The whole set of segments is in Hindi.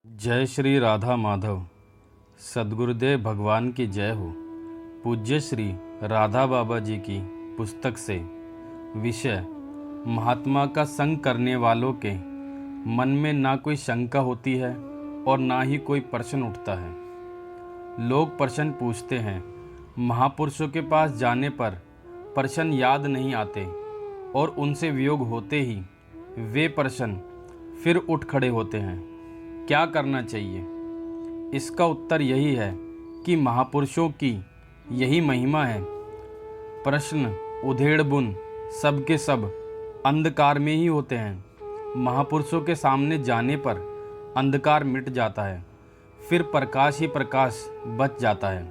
जय श्री राधा माधव। सद्गुरुदेव भगवान की जय हो। पूज्य श्री राधा बाबा जी की पुस्तक से विषय महात्मा का संग करने वालों के मन में ना कोई शंका होती है और ना ही कोई प्रश्न उठता है। लोग प्रश्न पूछते हैं, महापुरुषों के पास जाने पर प्रश्न याद नहीं आते और उनसे वियोग होते ही वे प्रश्न फिर उठ खड़े होते हैं। क्या करना चाहिए? इसका उत्तर यही है कि महापुरुषों की यही महिमा है। प्रश्न उधेड़ बुन सब के सब अंधकार में ही होते हैं। महापुरुषों के सामने जाने पर अंधकार मिट जाता है, फिर प्रकाश ही प्रकाश बच जाता है।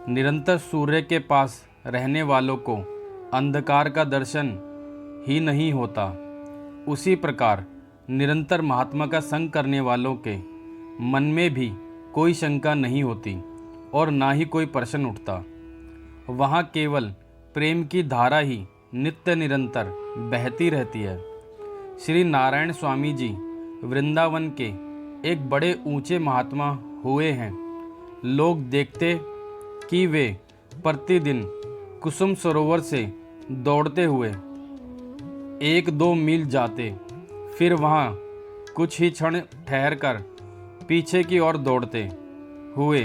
निरंतर सूर्य के पास रहने वालों को अंधकार का दर्शन ही नहीं होता, उसी प्रकार निरंतर महात्मा का संग करने वालों के मन में भी कोई शंका नहीं होती और ना ही कोई प्रश्न उठता। वहाँ केवल प्रेम की धारा ही नित्य निरंतर बहती रहती है। श्री नारायण स्वामी जी वृंदावन के एक बड़े ऊंचे महात्मा हुए हैं। लोग देखते कि वे प्रतिदिन कुसुम सरोवर से दौड़ते हुए 1-2 मील जाते, फिर वहाँ कुछ ही क्षण ठहरकर पीछे की ओर दौड़ते हुए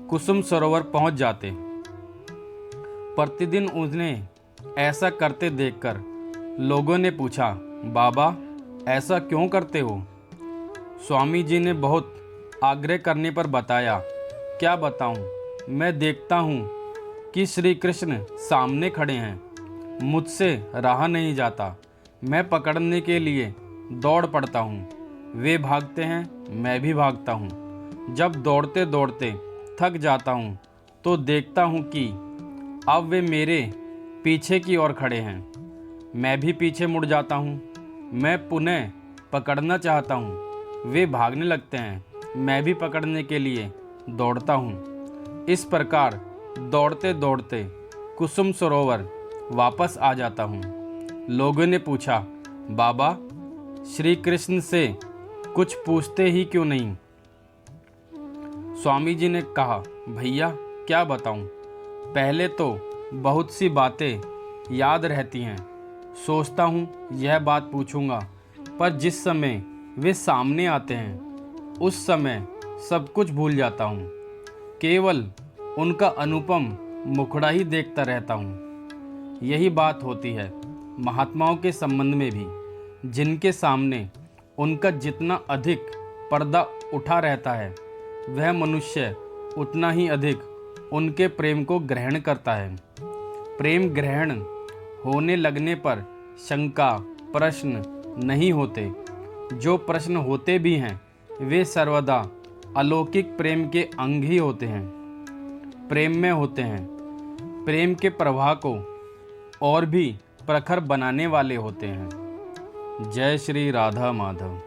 कुसुम सरोवर पहुँच जाते। प्रतिदिन उन्हें ऐसा करते देखकर लोगों ने पूछा, बाबा ऐसा क्यों करते हो? स्वामी जी ने बहुत आग्रह करने पर बताया, क्या बताऊं, मैं देखता हूं कि श्री कृष्ण सामने खड़े हैं, मुझसे रहा नहीं जाता। मैं पकड़ने के लिए दौड़ पड़ता हूँ, वे भागते हैं, मैं भी भागता हूँ। जब दौड़ते दौड़ते थक जाता हूँ तो देखता हूँ कि अब वे मेरे पीछे की ओर खड़े हैं, मैं भी पीछे मुड़ जाता हूँ। मैं पुनः पकड़ना चाहता हूँ, वे भागने लगते हैं, मैं भी पकड़ने के लिए दौड़ता हूँ। इस प्रकार दौड़ते दौड़ते कुसुम सरोवर वापस आ जाता हूँ। लोगों ने पूछा, बाबा श्री कृष्ण से कुछ पूछते ही क्यों नहीं? स्वामी जी ने कहा, भैया क्या बताऊं, पहले तो बहुत सी बातें याद रहती हैं, सोचता हूं यह बात पूछूंगा, पर जिस समय वे सामने आते हैं उस समय सब कुछ भूल जाता हूं, केवल उनका अनुपम मुखड़ा ही देखता रहता हूं। यही बात होती है महात्माओं के संबंध में भी। जिनके सामने उनका जितना अधिक पर्दा उठा रहता है, वह मनुष्य उतना ही अधिक उनके प्रेम को ग्रहण करता है। प्रेम ग्रहण होने लगने पर शंका प्रश्न नहीं होते। जो प्रश्न होते भी हैं वे सर्वदा अलौकिक प्रेम के अंग ही होते हैं, प्रेम में होते हैं। प्रेम के प्रवाह को और भी प्रखर बनाने वाले होते हैं। जय श्री राधा माधव।